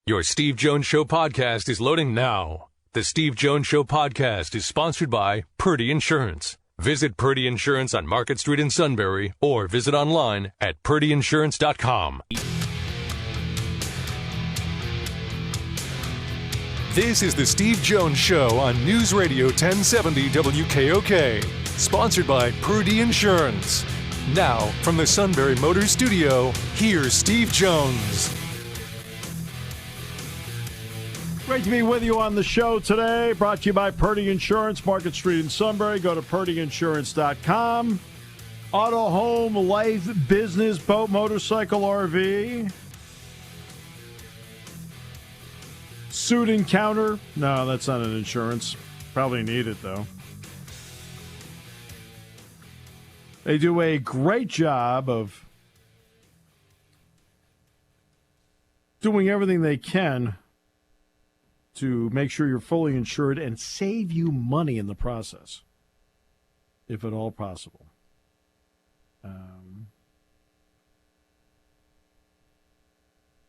Your Steve Jones Show podcast is loading now. The Steve Jones Show podcast is sponsored by Purdy Insurance. Visit Purdy Insurance on Market Street in Sunbury or visit online at purdyinsurance.com. This is the Steve Jones Show on News Radio 1070 WKOK. Sponsored by Purdy Insurance. Now, from the Sunbury Motors Studio, here's Steve Jones. Great to be with you on the show today. Brought to you by Purdy Insurance, Market Street in Sunbury. Go to purdyinsurance.com. Auto, home, life, business, boat, motorcycle, RV. Suit encounter. No, that's not an insurance. Probably need it, though. They do a great job of doing everything they can to make sure you're fully insured and save you money in the process, if at all possible.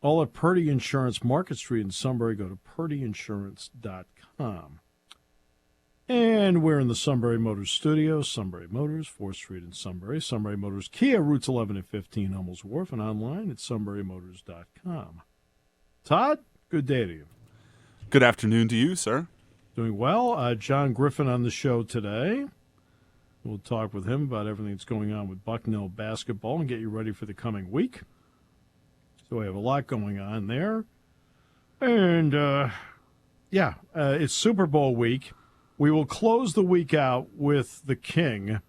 All at Purdy Insurance, Market Street in Sunbury. Go to purdyinsurance.com. And we're in the Sunbury Motors Studio. Sunbury Motors, 4th Street in Sunbury. Sunbury Motors Kia, routes 11 and 15, Hummels Wharf, and online at sunburymotors.com. Todd, good day to you. Good afternoon to you, sir. Doing well. John Griffin on the show today. We'll talk with him about everything that's going on with Bucknell basketball and get you ready for the coming week. So we have a lot going on there. And, it's Super Bowl week. We will close the week out with the King,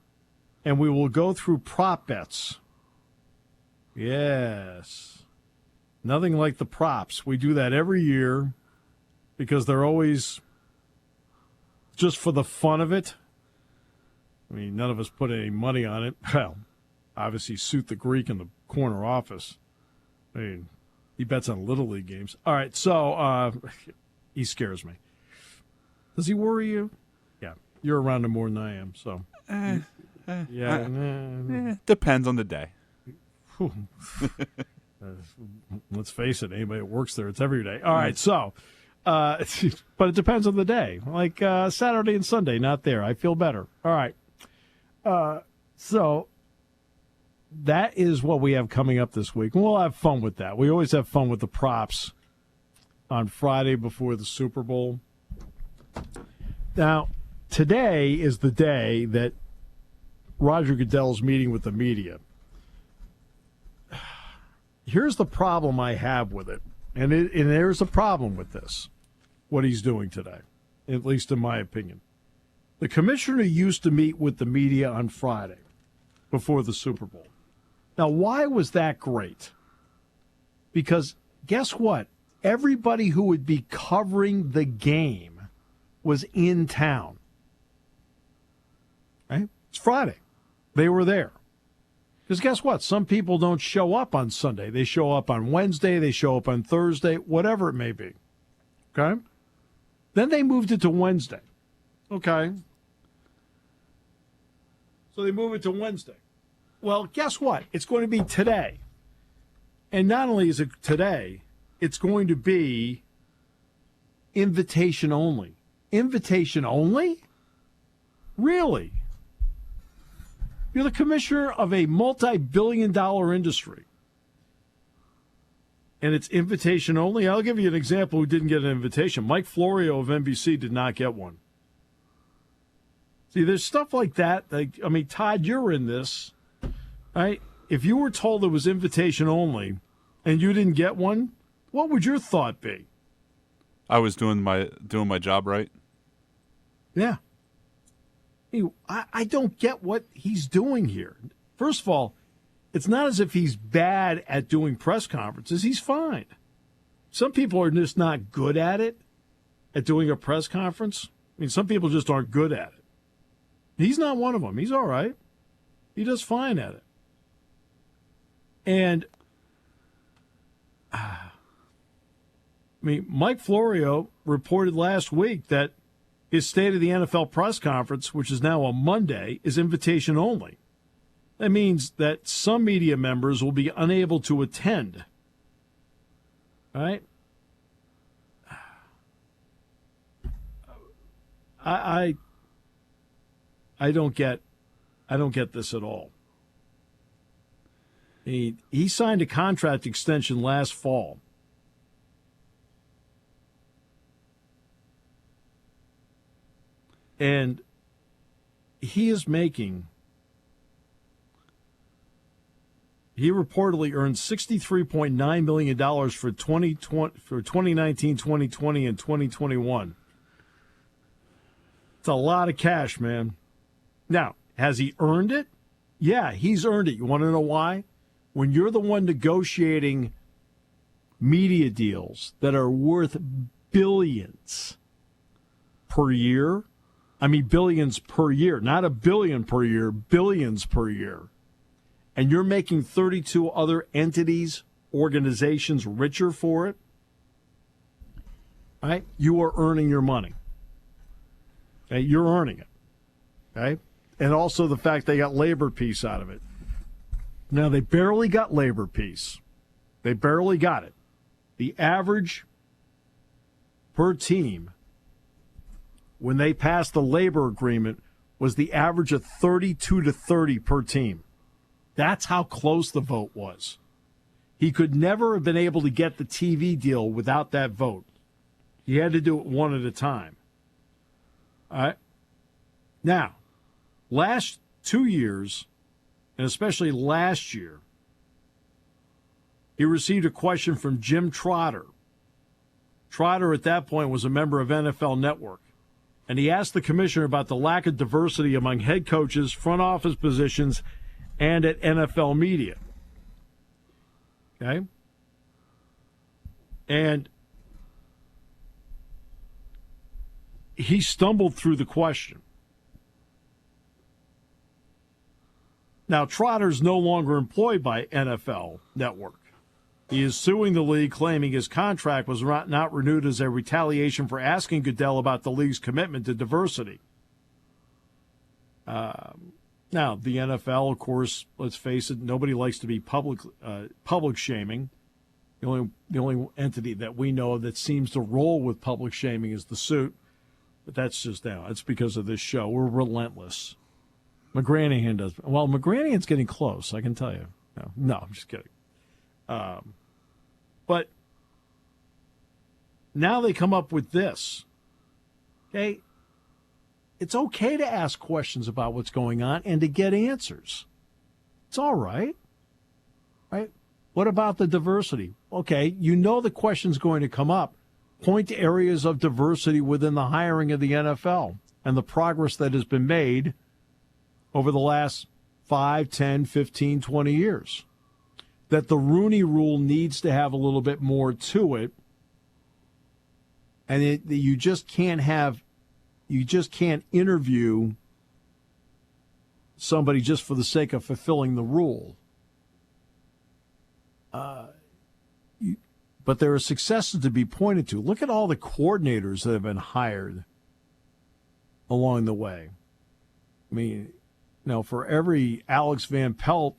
and we will go through prop bets. Yes. Nothing like the props. We do that every year because they're always just for the fun of it. I mean, none of us put any money on it. Well, obviously, Suit the Greek in the corner office. I mean, he bets on Little League games. All right, so he scares me. Does he worry you? Yeah, you're around him more than I am, so. Depends on the day. Let's face it, anybody that works there, it's every day. All right, so, but it depends on the day. Like Saturday and Sunday, not there. I feel better. All right. So that is what we have coming up this week. And we'll have fun with that. We always have fun with the props on Friday before the Super Bowl. Now, today is the day that Roger Goodell's meeting with the media. Here's the problem I have with it, and there's a problem with this, what he's doing today, at least in my opinion. The commissioner used to meet with the media on Friday before the Super Bowl. Now, why was that great? Because guess what? Everybody who would be covering the game was in town. Right? It's Friday. They were there. Because guess what? Some people don't show up on Sunday. They show up on Wednesday. They show up on Thursday, whatever it may be. Okay? Then they moved it to Wednesday. Okay? So they move it to Wednesday. Well, guess what? It's going to be today. And not only is it today, it's going to be invitation only. Invitation only? Really? You're the commissioner of a multi-billion-dollar industry. And it's invitation only? I'll give you an example who didn't get an invitation. Mike Florio of NBC did not get one. See, there's stuff like that. Todd, you're in this. Right? If you were told it was invitation only and you didn't get one, what would your thought be? I was doing my job right. Yeah. I don't get what he's doing here. First of all, it's not as if he's bad at doing press conferences. He's fine. Some people are just not good at it, at doing a press conference. I mean, some people just aren't good at it. He's not one of them. He's all right. He does fine at it. And, Mike Florio reported last week that his State of the NFL press conference, which is now on Monday, is invitation only. That means that some media members will be unable to attend. All right? I don't get this at all. He signed a contract extension last fall. And he reportedly earned $63.9 million for 2019, 2020, and 2021. It's a lot of cash, man. Now, has he earned it? Yeah, he's earned it. You want to know why? When you're the one negotiating media deals that are worth billions per year, billions per year, not $1 billion per year, billions per year, and you're making 32 other entities, organizations richer for it, right? You are earning your money. Okay? You're earning it. Okay? And also the fact they got labor peace out of it. Now, they barely got labor peace. They barely got it. The average per team when they passed the labor agreement was the average of 32 to 30 per team. That's how close the vote was. He could never have been able to get the TV deal without that vote. He had to do it one at a time. All right. Now, last 2 years, and especially last year, he received a question from Jim Trotter. Trotter at that point was a member of NFL Network. And he asked the commissioner about the lack of diversity among head coaches, front office positions, and at NFL media. Okay? And he stumbled through the question. Now, Trotter's no longer employed by NFL Network. He is suing the league, claiming his contract was not renewed as a retaliation for asking Goodell about the league's commitment to diversity. Now, the NFL, of course, let's face it, nobody likes to be public shaming. The only entity that we know that seems to roll with public shaming is the suit. But that's just now. It's because of this show. We're relentless. McGranahan does. Well, McGranahan's getting close, I can tell you. No, I'm just kidding. But now they come up with this. Okay? It's okay to ask questions about what's going on and to get answers. It's all right. Right? What about the diversity? Okay, you know the question's going to come up. Point to areas of diversity within the hiring of the NFL and the progress that has been made over the last 5, 10, 15, 20 years. That the Rooney Rule needs to have a little bit more to it, and you just can't interview somebody just for the sake of fulfilling the rule. But there are successes to be pointed to. Look at all the coordinators that have been hired along the way. I mean, for every Alex Van Pelt,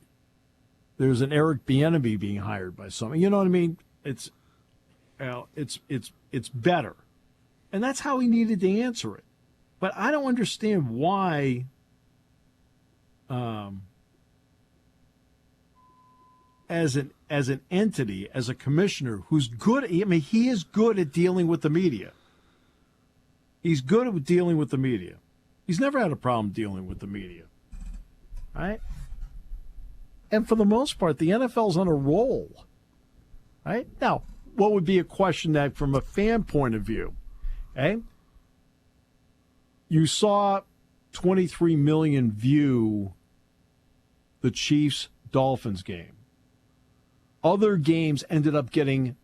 there's an Eric Bieniemy being hired by someone. You know what I mean? It's better, and that's how he needed to answer it. But I don't understand why. As an entity, as a commissioner who's good, he is good at dealing with the media. He's good at dealing with the media. He's never had a problem dealing with the media, right? And for the most part, the NFL's on a roll, right? Now, what would be a question that, from a fan point of view, okay? You saw 23 million view the Chiefs-Dolphins game. Other games ended up getting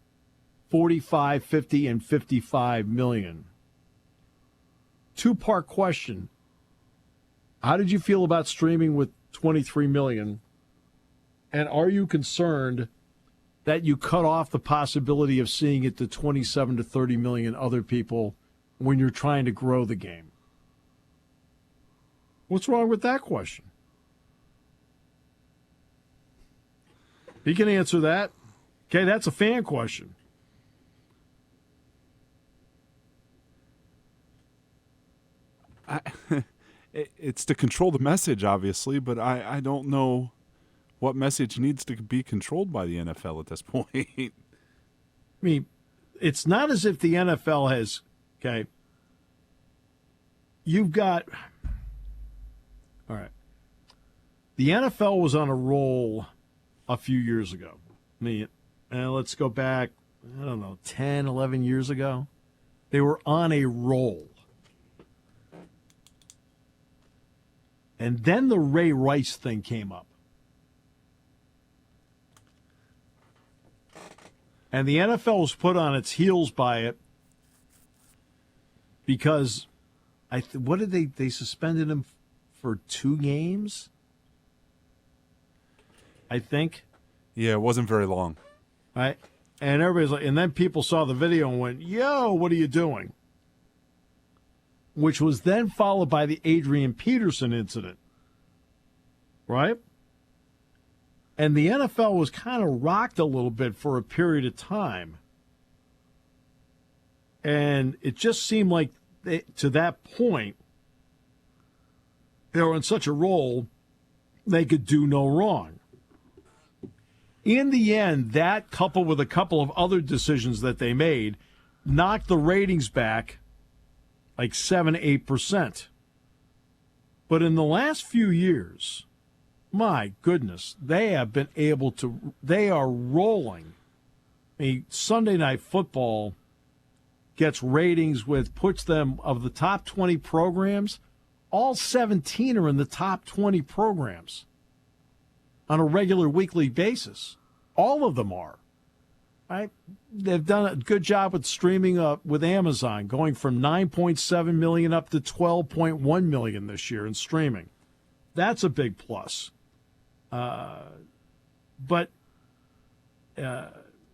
45, 50, and 55 million. Two-part question. How did you feel about streaming with 23 million? And are you concerned that you cut off the possibility of seeing it to 27 to 30 million other people when you're trying to grow the game? What's wrong with that question? He can answer that. Okay, that's a fan question. It's to control the message, obviously, but I don't know what message needs to be controlled by the NFL at this point. I mean, it's not as if the NFL has, okay, you've got, all right, the NFL was on a roll a few years ago. I mean, let's go back, 10, 11 years ago. They were on a roll. And then the Ray Rice thing came up. And the NFL was put on its heels by it because what did they suspended him for 2 games? I think. Yeah, it wasn't very long. Right? And everybody's like, and then people saw the video and went, "Yo, what are you doing?" Which was then followed by the Adrian Peterson incident. Right? And the NFL was kind of rocked a little bit for a period of time. And it just seemed like to that point, they were in such a roll, they could do no wrong. In the end, that coupled with a couple of other decisions that they made, knocked the ratings back like 7-8%. But in the last few years, my goodness, they have been able to, they are rolling. I mean, Sunday Night Football gets ratings puts them, of the top 20 programs, all 17 are in the top 20 programs on a regular weekly basis. All of them are. Right? They've done a good job with streaming with Amazon, going from 9.7 million up to 12.1 million this year in streaming. That's a big plus.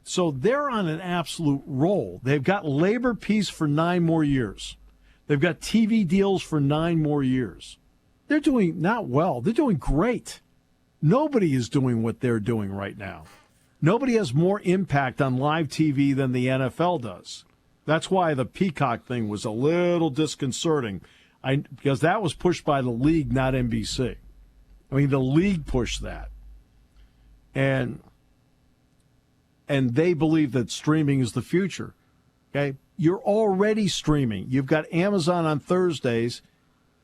So they're on an absolute roll. They've got labor peace for 9 more years. They've got TV deals for 9 more years. They're doing not well. They're doing great. Nobody is doing what they're doing right now. Nobody has more impact on live TV than the NFL does. That's why the Peacock thing was a little disconcerting, because that was pushed by the league, not NBC. I mean, the league pushed that. And they believe that streaming is the future. Okay? You're already streaming. You've got Amazon on Thursdays.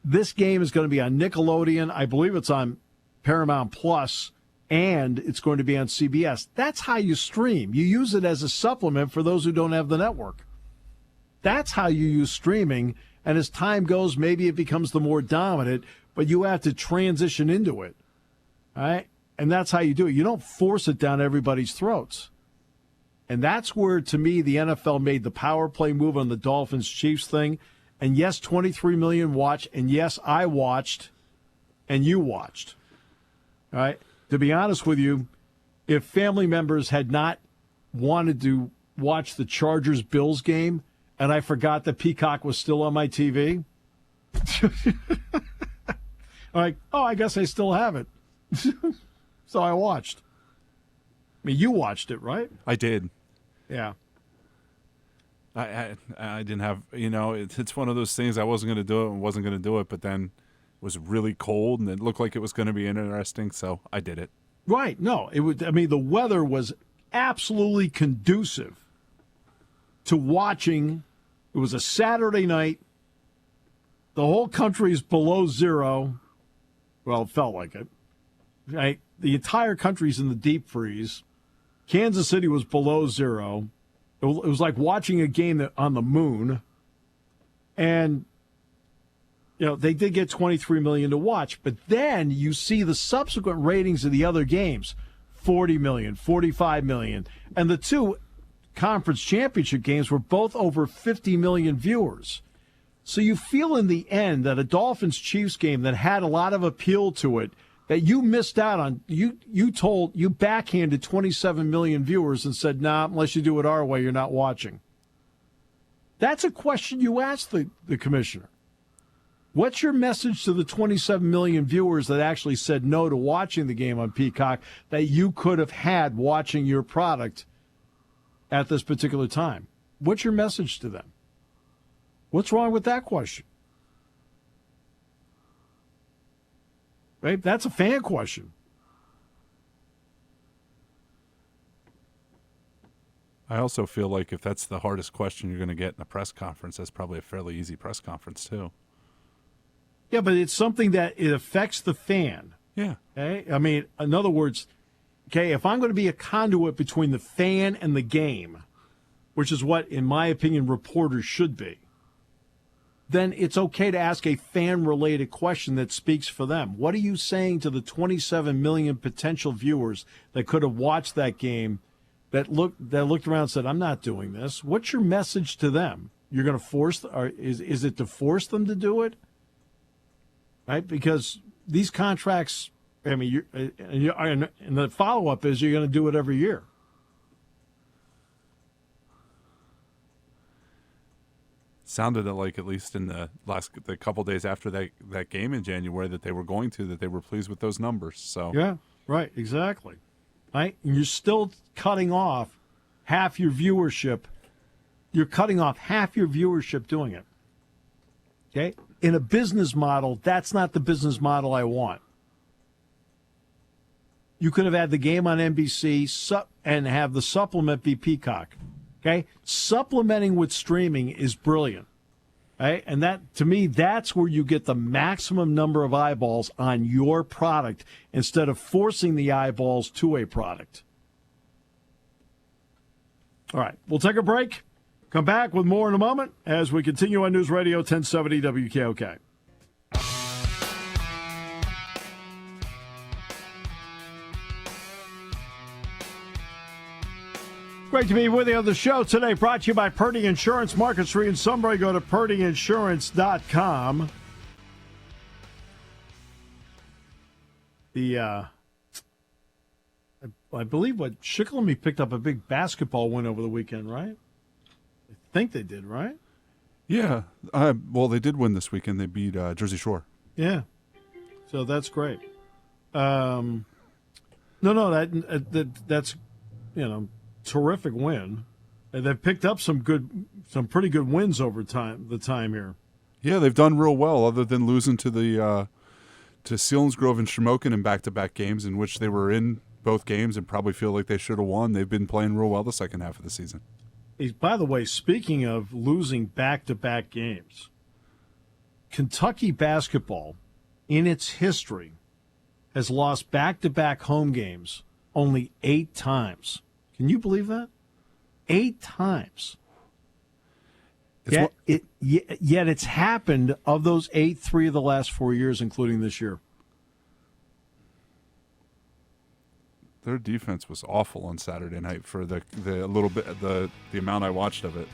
This game is going to be on Nickelodeon. I believe it's on Paramount Plus, and it's going to be on CBS. That's how you stream. You use it as a supplement for those who don't have the network. That's how you use streaming, and as time goes, maybe it becomes the more dominant, but you have to transition into it. All right? And that's how you do it. You don't force it down everybody's throats. And that's where, to me, the NFL made the power play move on the Dolphins-Chiefs thing. And yes, 23 million watched, and yes, I watched, and you watched. All right? To be honest with you, if family members had not wanted to watch the Chargers-Bills game, and I forgot that Peacock was still on my TV, I'm like, oh, I guess I still have it. So I watched. I mean, you watched it, right? I did. Yeah. I didn't have, it's one of those things. I wasn't going to do it and wasn't going to do it, but then it was really cold and it looked like it was going to be interesting, so I did it. Right. No, it would. I mean, the weather was absolutely conducive to watching. It was a Saturday night. The whole country's below zero. Well, it felt like it. Right? The entire country's in the deep freeze. Kansas City was below zero. It was like watching a game on the moon. And, they did get 23 million to watch. But then you see the subsequent ratings of the other games, 40 million, 45 million. And the 2 conference championship games were both over 50 million viewers. So you feel in the end that a Dolphins-Chiefs game that had a lot of appeal to it, that you missed out on, you backhanded 27 million viewers and said, nah, unless you do it our way, you're not watching. That's a question you asked the commissioner. What's your message to the 27 million viewers that actually said no to watching the game on Peacock that you could have had watching your product at this particular time? What's your message to them? What's wrong with that question? Right? That's a fan question. I also feel like if that's the hardest question you're going to get in a press conference, that's probably a fairly easy press conference too. Yeah, but it's something that it affects the fan. Yeah. Okay? I mean, in other words, okay, if I'm going to be a conduit between the fan and the game, which is what, in my opinion, reporters should be, then it's okay to ask a fan-related question that speaks for them. What are you saying to the 27 million potential viewers that could have watched that game that looked around and said, I'm not doing this? What's your message to them? You're going to force, or is it to force them to do it? Right? Because these contracts, I mean, and the follow-up is you're going to do it every year. Sounded like, at least in the couple days after that game in January, that they were pleased with those numbers. So yeah, right, exactly. Right, and you're still cutting off half your viewership. You're cutting off half your viewership doing it. Okay, in a business model, that's not the business model I want. You could have had the game on NBC and have the supplement be Peacock. Okay, supplementing with streaming is brilliant. Right? And that, to me, that's where you get the maximum number of eyeballs on your product instead of forcing the eyeballs to a product. All right, we'll take a break. Come back with more in a moment as we continue on News Radio 1070 WKOK. Great to be with you on the show today. Brought to you by Purdy Insurance, Market Street in Sunbury. Go to purdyinsurance.com. I believe Shikellamy picked up a big basketball win over the weekend, right? I think they did, right? Yeah. Well, they did win this weekend. They beat Jersey Shore. Yeah. So that's great. That's terrific win. And they've picked up some pretty good wins over the time here. Yeah, they've done real well, other than losing to Selinsgrove and Shamokin in back-to-back games, in which they were in both games and probably feel like they should have won. They've been playing real well the second half of the season. By the way, speaking of losing back-to-back games, Kentucky basketball, in its history, has lost back-to-back home games only 8 times. Can you believe that? 8 times. Yet it's happened, of those 8, 3 of the last 4 years, including this year. Their defense was awful on Saturday night for the little bit the amount I watched of it.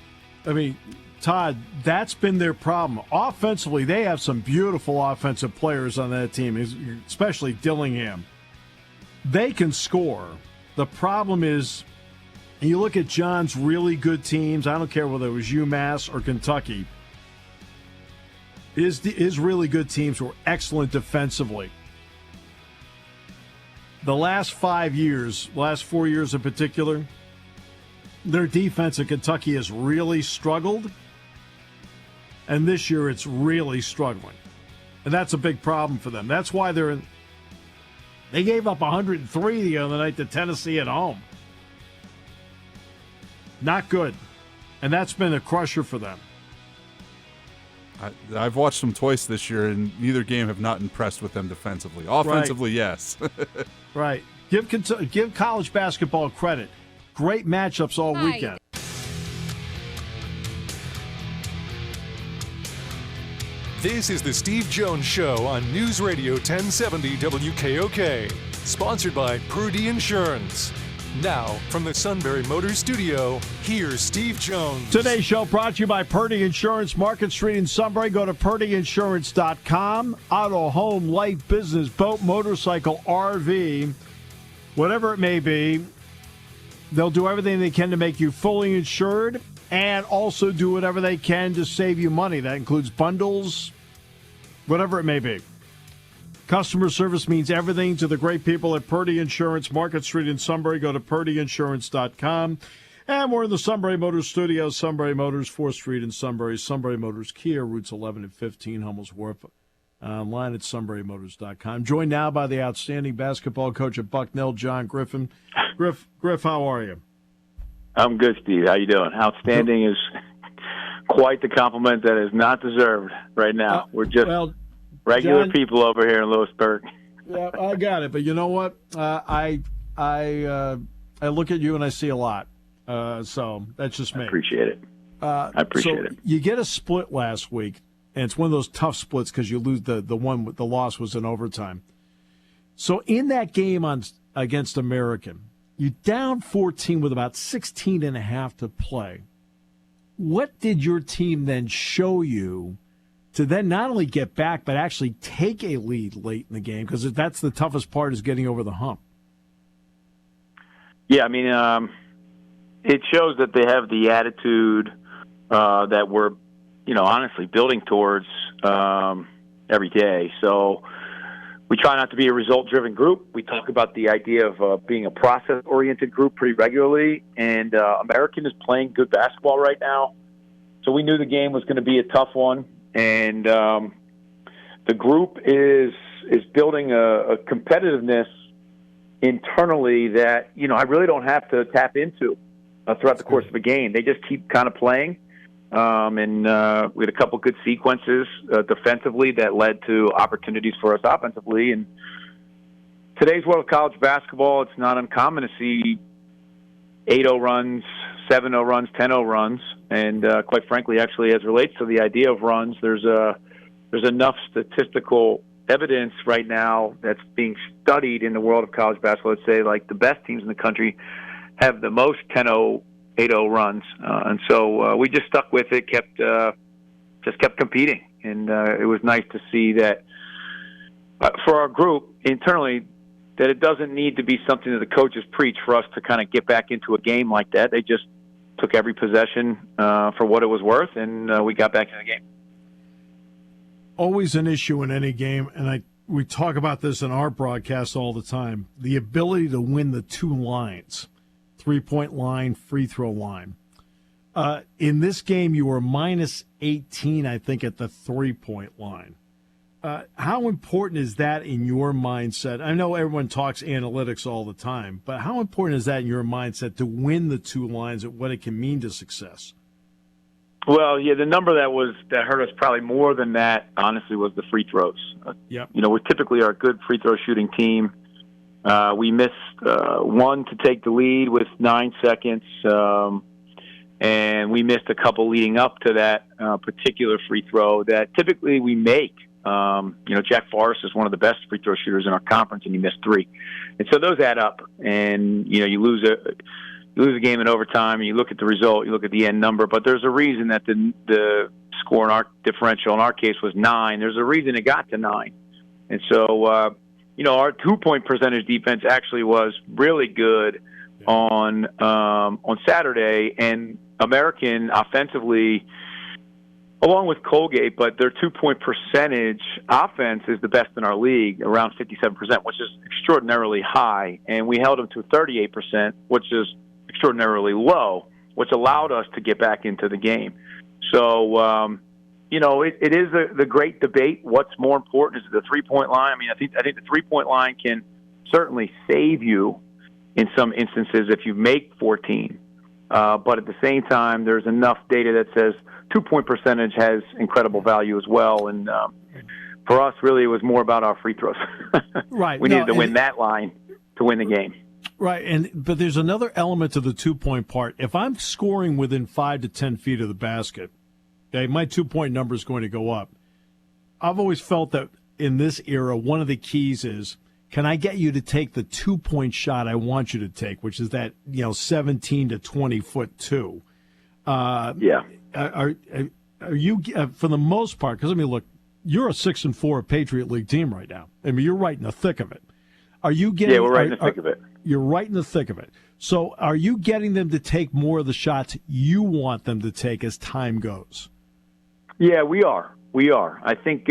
I mean, Todd, that's been their problem. Offensively, they have some beautiful offensive players on that team, especially Dillingham. They can score. The problem is, and you look at John's really good teams, I don't care whether it was UMass or Kentucky, his really good teams were excellent defensively. The last 5 years, last 4 years in particular, their defense in Kentucky has really struggled, and this year it's really struggling. And that's a big problem for them. That's why they gave up 103 the other night to Tennessee at home. Not good. And that's been a crusher for them. I've watched them twice this year, and neither game have not impressed with them defensively. Offensively, right. Yes. Right. Give college basketball credit. Great matchups all weekend. This is the Steve Jones Show on News Radio 1070 WKOK. Sponsored by Purdy Insurance. Now, from the Sunbury Motors Studio, here's Steve Jones. Today's show brought to you by Purdy Insurance, Market Street in Sunbury. Go to purdyinsurance.com. Auto, home, life, business, boat, motorcycle, RV, whatever it may be, they'll do everything they can to make you fully insured and also do whatever they can to save you money. That includes bundles, whatever it may be. Customer service means everything to the great people at Purdy Insurance, Market Street in Sunbury. Go to purdyinsurance.com. And we're in the Sunbury Motors Studio, Sunbury Motors, 4th Street in Sunbury. Sunbury Motors, Kia, routes 11 and 15, Hummels Wharf, online at sunburymotors.com. Joined now by the outstanding basketball coach at Bucknell, John Griffin. Griff, how are you? I'm good, Steve. How you doing? Outstanding is quite the compliment that is not deserved right now. We're just regular John, people over here in Lewisburg. Yeah, I got it. But you know what? I look at you and I see a lot. So that's just me. I appreciate it. I appreciate it. You get a split last week, and it's one of those tough splits because you lose the one with the loss was in overtime. So in that game against American, you down 14 with about 16 and a half to play. What did your team then show you to then not only get back but actually take a lead late in the game? Because that's the toughest part, is getting over the hump. Yeah, I mean, it shows that they have the attitude that we're, honestly building towards every day. So we try not to be a result-driven group. We talk about the idea of being a process-oriented group pretty regularly, and American is playing good basketball right now. So we knew the game was going to be a tough one, and the group is building a competitiveness internally that, I really don't have to tap into throughout the course of a game. They just keep kind of playing. And we had a couple good sequences defensively that led to opportunities for us offensively. And today's world of college basketball, it's not uncommon to see 8-0 runs, 7-0 runs, 10-0 runs. And quite frankly, actually, as it relates to the idea of runs, there's enough statistical evidence right now that's being studied in the world of college basketball. Let's say like the best teams in the country have the most 10-0, 8-0 runs, and so we just stuck with it, kept competing, and it was nice to see that for our group internally that it doesn't need to be something that the coaches preach for us to kind of get back into a game like that. They just took every possession for what it was worth, and we got back in the game. Always an issue in any game, and we talk about this in our broadcast all the time, the ability to win the two lines. 3-point line, free throw line. In this game, you were minus 18, I think, at the 3-point line. How important is that in your mindset? I know everyone talks analytics all the time, but how important is that in your mindset to win the two lines and what it can mean to success? Well, yeah, the number that hurt us probably more than that, honestly, was the free throws. Yep. We typically are a good free throw shooting team. We missed one to take the lead with 9 seconds, and we missed a couple leading up to that particular free throw that typically we make. Jack Forrest is one of the best free throw shooters in our conference, and he missed 3. And so those add up, and you lose a game in overtime, and you look at the result, you look at the end number, but there's a reason that the score in our differential in our case was 9. There's a reason it got to 9. And so, our 2-point percentage defense actually was really good on Saturday, and American offensively, along with Colgate, but their 2-point percentage offense is the best in our league, around 57%, which is extraordinarily high, and we held them to 38%, which is extraordinarily low, which allowed us to get back into the game. So, it is the great debate. What's more important is the 3-point line. I mean, I think the 3-point line can certainly save you in some instances if you make 14. But at the same time, there's enough data that says 2-point percentage has incredible value as well. And for us, really, it was more about our free throws. Right. We needed to win that line to win the game. Right, but there's another element to the 2-point part. If I'm scoring within 5 to 10 feet of the basket, okay, my 2-point number is going to go up. I've always felt that in this era, one of the keys is, can I get you to take the 2-point shot I want you to take, which is that 17 to 20 foot 2. Yeah. Are you for the most part? Because look, you're a 6-4 Patriot League team right now. I mean, you're right in the thick of it. Are you getting? Yeah, we're right in the thick of it. You're right in the thick of it. So, are you getting them to take more of the shots you want them to take as time goes? Yeah, we are. I think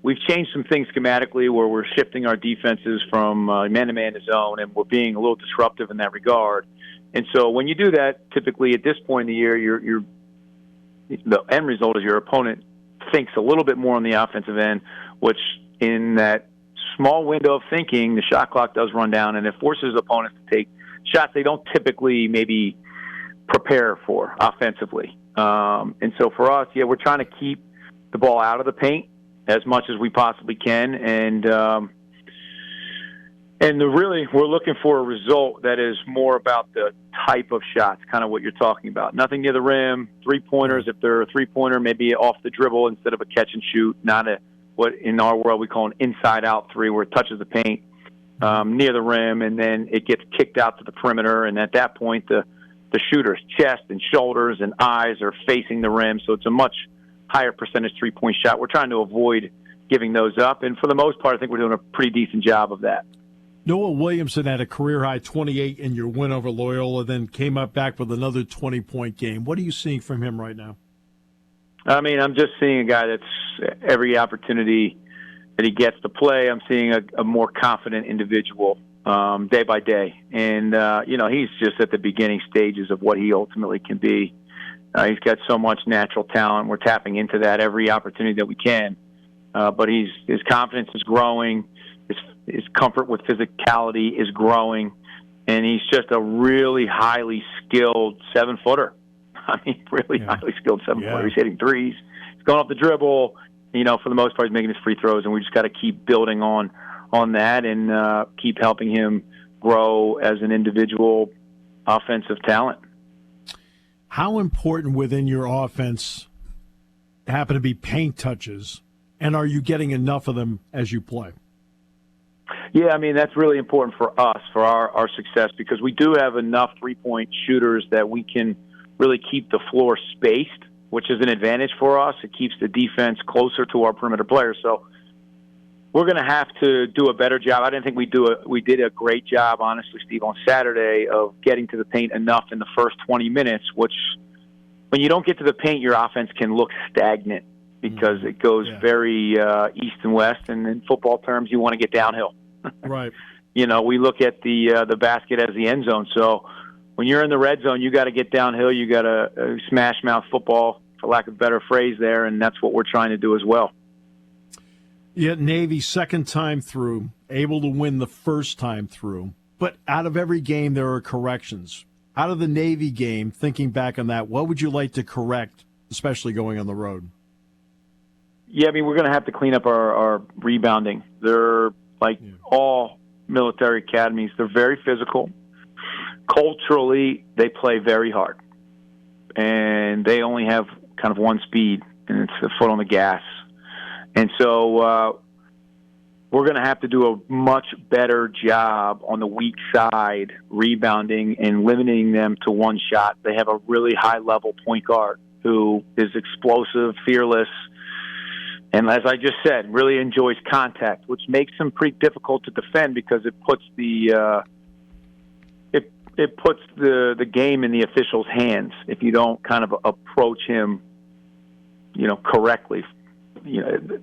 we've changed some things schematically where we're shifting our defenses from man-to-man to zone, and we're being a little disruptive in that regard. And so when you do that, typically at this point in the year, the end result is your opponent thinks a little bit more on the offensive end, which in that small window of thinking, the shot clock does run down, and it forces opponents to take shots they don't typically maybe prepare for offensively. And so for us, we're trying to keep the ball out of the paint as much as we possibly can, and really we're looking for a result that is more about the type of shots, kind of what you're talking about. Nothing near the rim, three-pointers. If they're a three-pointer, maybe off the dribble instead of a catch and shoot, not what in our world we call an inside-out three where it touches the paint near the rim, and then it gets kicked out to the perimeter, and at that point the shooter's chest and shoulders and eyes are facing the rim, so it's a much higher percentage three-point shot. We're trying to avoid giving those up, and for the most part, I think we're doing a pretty decent job of that. Noah Williamson had a career-high 28 in your win over Loyola, then came up back with another 20-point game. What are you seeing from him right now? I mean, I'm just seeing a guy that's every opportunity that he gets to play, I'm seeing a more confident individual day by day. And, he's just at the beginning stages of what he ultimately can be. He's got so much natural talent. We're tapping into that every opportunity that we can. But his confidence is growing. His comfort with physicality is growing. And he's just a really highly skilled 7-footer. I mean, really highly skilled 7-footer. He's hitting threes. He's going off the dribble. For the most part, he's making his free throws. And we just got to keep building on that and keep helping him grow as an individual offensive talent. How important within your offense happen to be paint touches, and are you getting enough of them as you play? Yeah, I mean, that's really important for us, for our success, because we do have enough three-point shooters that we can really keep the floor spaced, which is an advantage for us. It keeps the defense closer to our perimeter players. So we're going to have to do a better job. I didn't think we did a great job, honestly, Steve, on Saturday of getting to the paint enough in the first 20 minutes, which when you don't get to the paint, your offense can look stagnant because it goes very east and west. And in football terms, you want to get downhill. Right. We look at the basket as the end zone. So when you're in the red zone, you got to get downhill. You got to smash mouth football, for lack of a better phrase there, and that's what we're trying to do as well. Yeah, Navy, second time through, able to win the first time through. But out of every game, there are corrections. Out of the Navy game, thinking back on that, what would you like to correct, especially going on the road? Yeah, I mean, we're going to have to clean up our rebounding. They're like all military academies. They're very physical. Culturally, they play very hard. And they only have kind of one speed, and it's the foot on the gas. And so we're going to have to do a much better job on the weak side, rebounding and limiting them to one shot. They have a really high-level point guard who is explosive, fearless, and as I just said, really enjoys contact, which makes him pretty difficult to defend because it puts the game in the official's hands if you don't kind of approach him, correctly.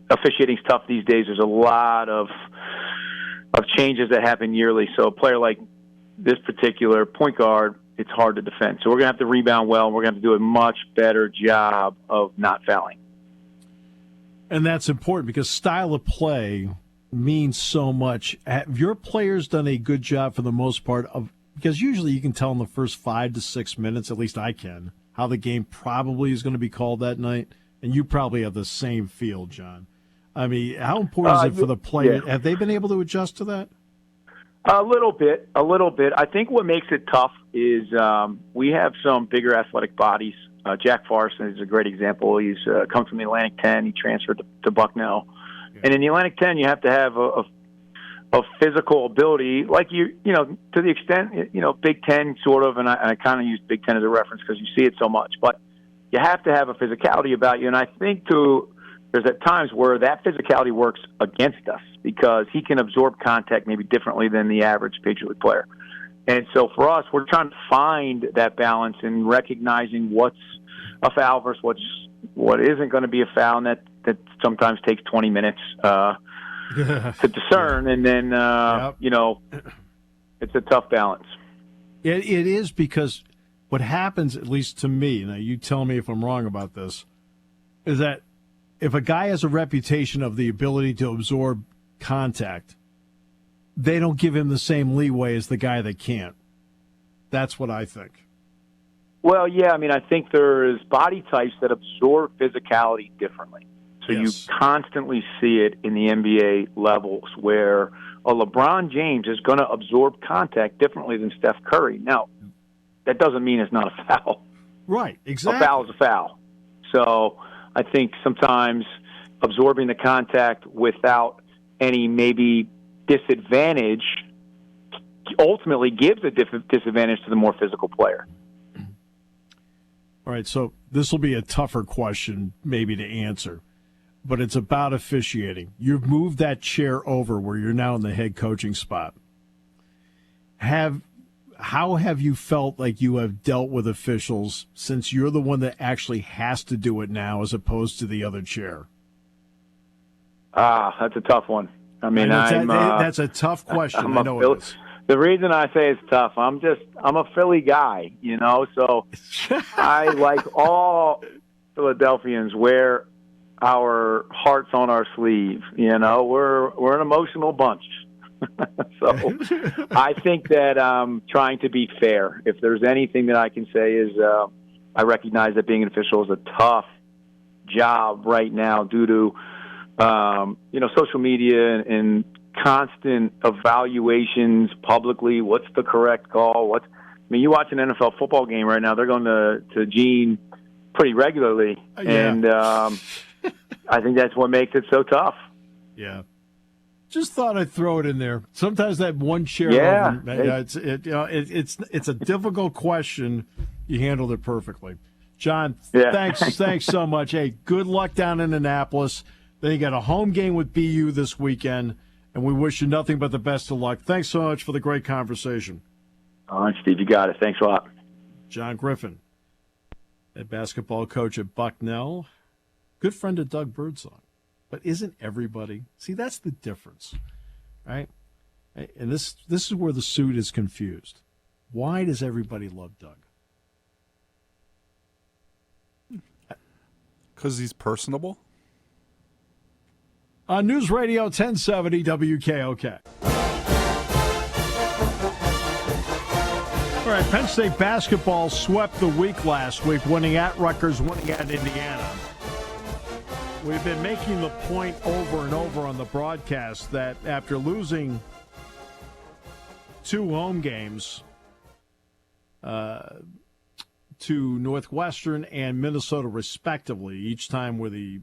Officiating's tough these days. There's a lot of changes that happen yearly. So a player like this particular point guard, it's hard to defend. So we're going to have to rebound well, and we're going to have to do a much better job of not fouling. And that's important because style of play means so much. Have your players done a good job for the most part because usually you can tell in the first 5 to 6 minutes, at least I can, how the game probably is going to be called that night. And you probably have the same feel, John. I mean, how important is it for the player? Yeah. Have they been able to adjust to that? A little bit. I think what makes it tough is we have some bigger athletic bodies. Jack Farson is a great example. He's come from the Atlantic 10. He transferred to Bucknell. Yeah. And in the Atlantic 10, you have to have a physical ability, like to the extent, Big Ten sort of, and I kind of use Big Ten as a reference because you see it so much. But you have to have a physicality about you, and I think there's at times where that physicality works against us because he can absorb contact maybe differently than the average Patriot League player. And so for us, we're trying to find that balance and recognizing what's a foul versus what isn't going to be a foul, and that sometimes takes 20 minutes to discern, and then, it's a tough balance. It is because what happens, at least to me, now you tell me if I'm wrong about this, is that if a guy has a reputation of the ability to absorb contact, they don't give him the same leeway as the guy that can't. That's what I think. Well, yeah, I mean, I think there's body types that absorb physicality differently. So Yes. you constantly see it in the NBA levels where a LeBron James is going to absorb contact differently than Steph Curry. Now, that doesn't mean it's not a foul. Right, exactly. A foul is a foul. So I think sometimes absorbing the contact without any maybe disadvantage ultimately gives a disadvantage to the more physical player. All right, so this will be a tougher question maybe to answer, but it's about officiating. You've moved that chair over where you're now in the head coaching spot. How have you felt like you have dealt with officials since you're the one that actually has to do it now as opposed to the other chair? That's a tough one. I mean, that's a tough question. I know it is. The reason I say it's tough, I'm a Philly guy, so I, like all Philadelphians, wear our hearts on our sleeve. We're an emotional bunch. So I think that trying to be fair, if there's anything that I can say is I recognize that being an official is a tough job right now due to, social media and constant evaluations publicly. What's the correct call? You watch an NFL football game right now, they're going to Gene pretty regularly. Yeah. And I think that's what makes it so tough. Yeah. Just thought I'd throw it in there. Sometimes that one chair, it's a difficult question. You handled it perfectly. John, thanks so much. Hey, good luck down in Annapolis. Then you got a home game with BU this weekend, and we wish you nothing but the best of luck. Thanks so much for the great conversation. All right, Steve, you got it. Thanks a lot. John Griffin, a basketball coach at Bucknell, good friend of Doug Birdsong. But isn't everybody? See, that's the difference, right? And this is where the suit is confused. Why does everybody love Doug? Because he's personable. On News Radio 1070 WKOK. All right, Penn State basketball swept the week last week, winning at Rutgers, winning at Indiana. We've been making the point over and over on the broadcast that after losing 2 home games to Northwestern and Minnesota respectively, each time where the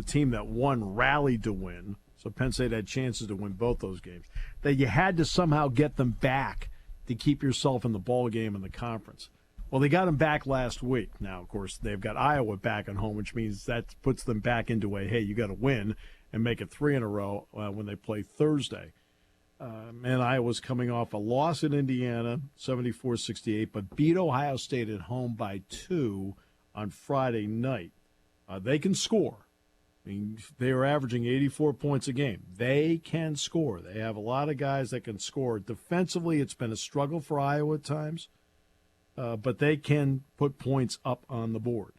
team that won rallied to win, so Penn State had chances to win both those games, that you had to somehow get them back to keep yourself in the ball game in the conference. Well, they got them back last week. Now, of course, they've got Iowa back at home, which means that puts them back into a, hey, you got to win and make it 3 in a row when they play Thursday. And Iowa's coming off a loss in Indiana, 74-68, but beat Ohio State at home by 2 on Friday night. They can score. I mean, they are averaging 84 points a game. They can score. They have a lot of guys that can score. Defensively, it's been a struggle for Iowa at times. But they can put points up on the board.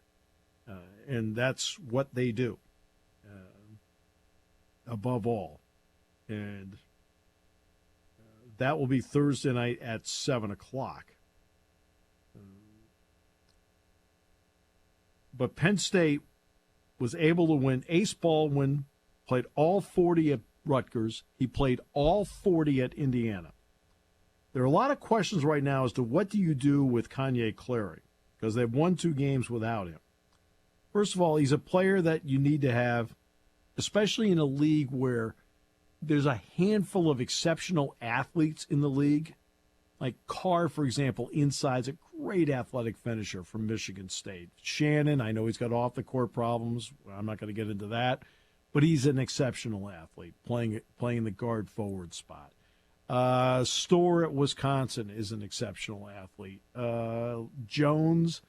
And that's what they do, above all. And that will be Thursday night at 7 o'clock. But Penn State was able to win. Ace Baldwin played all 40 at Rutgers. He played all 40 at Indiana. There are a lot of questions right now as to what do you do with Kanye Clary, because they've won 2 games without him. First of all, he's a player that you need to have, especially in a league where there's a handful of exceptional athletes in the league. Like Carr, for example, inside's a great athletic finisher from Michigan State. Shannon, I know he's got off-the-court problems. I'm not going to get into that. But he's an exceptional athlete, playing the guard forward spot. Storr at Wisconsin is an exceptional athlete. Jones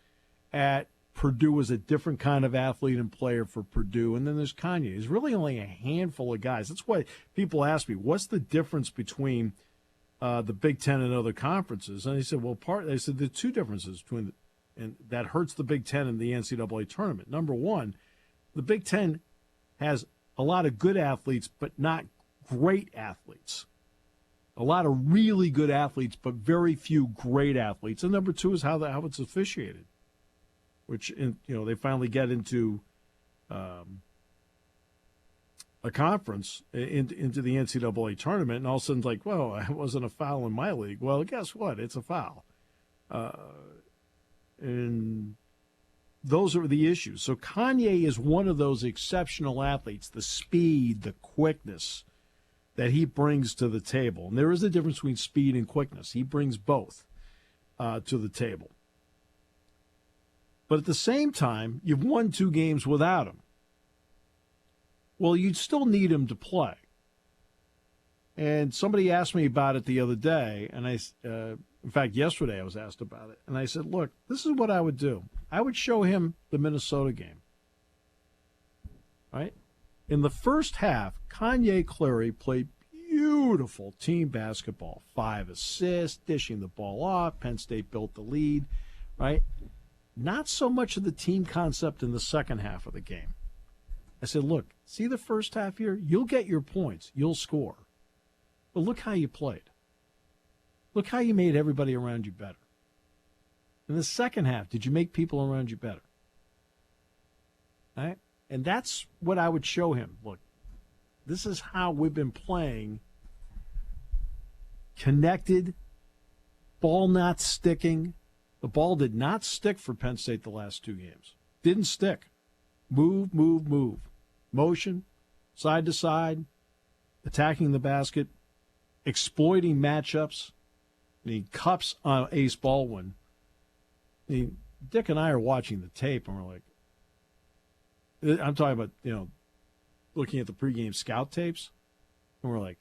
at Purdue is a different kind of athlete and player for Purdue. And then there's Kanye. There's really only a handful of guys. That's why people ask me, what's the difference between the Big Ten and other conferences? And I said, well, there are 2 differences between and that hurts the Big Ten in the NCAA tournament. Number one, the Big Ten has a lot of good athletes, but not great athletes. A lot of really good athletes, but very few great athletes. And number two is how it's officiated, which they finally get into a conference into the NCAA tournament, and all of a sudden it's like, well, it wasn't a foul in my league. Well, guess what? It's a foul. And those are the issues. So Kanye is one of those exceptional athletes, the speed, the quickness that he brings to the table. And there is a difference between speed and quickness. He brings both to the table. But at the same time, you've won 2 games without him. Well, you'd still need him to play. And somebody asked me about it the other day, and in fact, yesterday I was asked about it. And I said, look, this is what I would do. I would show him the Minnesota game. Right? In the first half, Kanye Clary played beautiful team basketball. 5 assists, dishing the ball off. Penn State built the lead. Right? Not so much of the team concept in the second half of the game. I said, look, see the first half here? You'll get your points. You'll score. But look how you played. Look how you made everybody around you better. In the second half, did you make people around you better? All right? And that's what I would show him. Look, this is how we've been playing. Connected, ball not sticking. The ball did not stick for Penn State the last 2 games. Didn't stick. Move, move, move. Motion, side to side, attacking the basket, exploiting matchups. Cups on Ace Baldwin. Dick and I are watching the tape, and we're like, I'm talking about, looking at the pregame scout tapes, and we're like,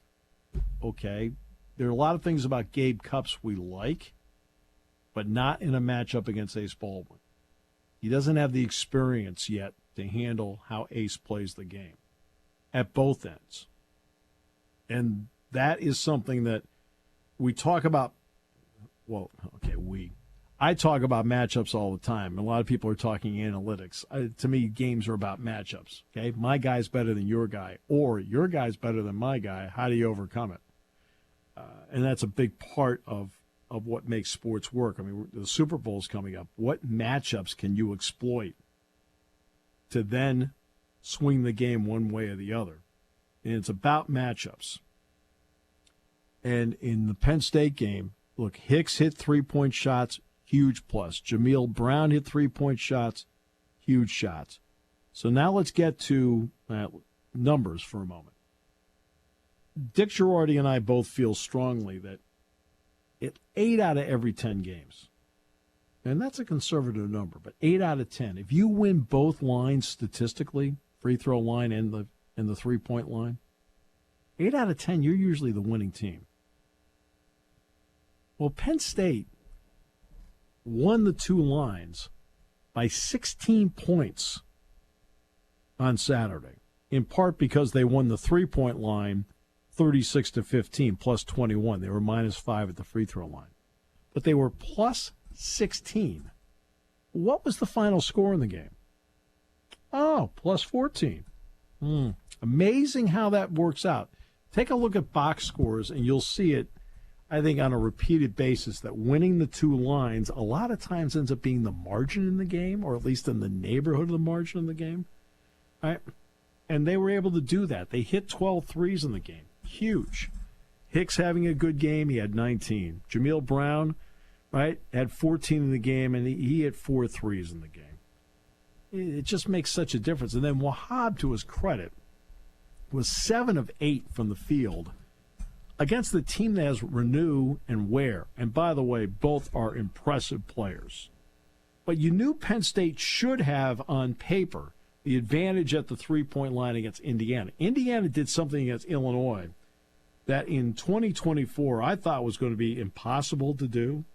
okay, there are a lot of things about Gabe Cups we like, but not in a matchup against Ace Baldwin. He doesn't have the experience yet to handle how Ace plays the game at both ends. And that is something that we talk about. Well, okay, I talk about matchups all the time. A lot of people are talking analytics. To me, games are about matchups. Okay, my guy's better than your guy, or your guy's better than my guy. How do you overcome it? And that's a big part of what makes sports work. I mean, the Super Bowl's coming up. What matchups can you exploit to then swing the game one way or the other? And it's about matchups. And in the Penn State game, look, Hicks hit 3-point shots, huge plus. Jameel Brown hit 3-point shots, huge shots. So now let's get to numbers for a moment. Dick Girardi and I both feel strongly that 8 out of every 10 games, and that's a conservative number, but 8 out of 10, if you win both lines statistically, free throw line and the 3-point line, 8 out of 10, you're usually the winning team. Well, Penn State won the 2 lines by 16 points on Saturday, in part because they won the 3-point line 36-15, plus 21. They were -5 at the free throw line. But they were plus 16. What was the final score in the game? Oh, plus 14. Amazing how that works out. Take a look at box scores, and you'll see it, I think, on a repeated basis, that winning the 2 lines a lot of times ends up being the margin in the game, or at least in the neighborhood of the margin in the game. All right? And they were able to do that. They hit 12 threes in the game. Huge. Hicks having a good game. He had 19. Jameel Brown, right, had 14 in the game, and he hit 4 threes in the game. It just makes such a difference. And then Wahab, to his credit, was 7 of 8 from the field against the team that has Renew and Ware. And by the way, both are impressive players. But you knew Penn State should have, on paper, the advantage at the 3-point line against Indiana. Indiana did something against Illinois that in 2024 I thought was going to be impossible to do.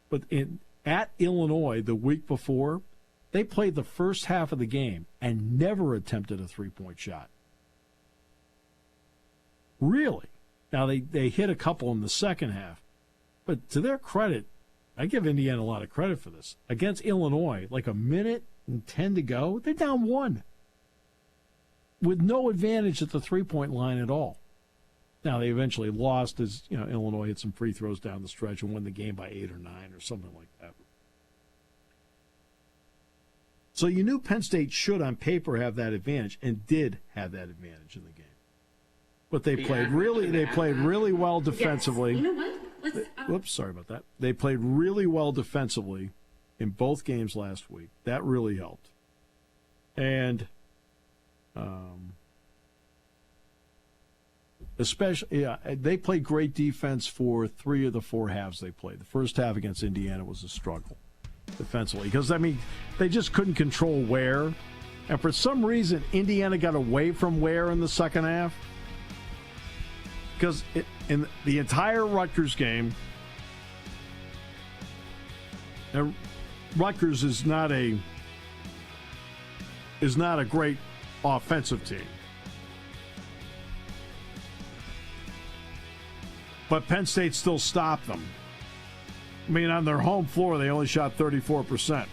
But at Illinois the week before, they played the first half of the game and never attempted a 3-point shot. Really? Now, they hit a couple in the second half. But to their credit, I give Indiana a lot of credit for this. Against Illinois, like a minute and 10 to go, they're down 1 with no advantage at the three-point line at all. Now, they eventually lost as, Illinois hit some free throws down the stretch and won the game by 8 or 9 or something like that. So you knew Penn State should, on paper, have that advantage, and did have that advantage in the game. But they played really well defensively. Yes. You know what? Whoops, sorry about that. They played really well defensively in both games last week. That really helped. And especially, they played great defense for 3 of the 4 halves they played. The first half against Indiana was a struggle defensively because, they just couldn't control Ware. And for some reason, Indiana got away from Ware in the second half. Because in the entire Rutgers game, Rutgers is not a great offensive team. But Penn State still stopped them. On their home floor, they only shot 34%.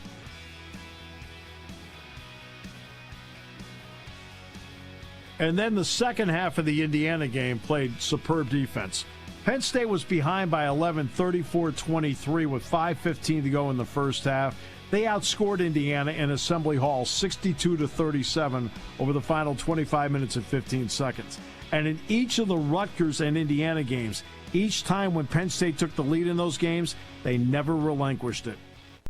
And then the second half of the Indiana game played superb defense. Penn State was behind by 11, 34-23 with 5:15 to go in the first half. They outscored Indiana in Assembly Hall 62-37 over the final 25 minutes and 15 seconds. And in each of the Rutgers and Indiana games, each time when Penn State took the lead in those games, they never relinquished it.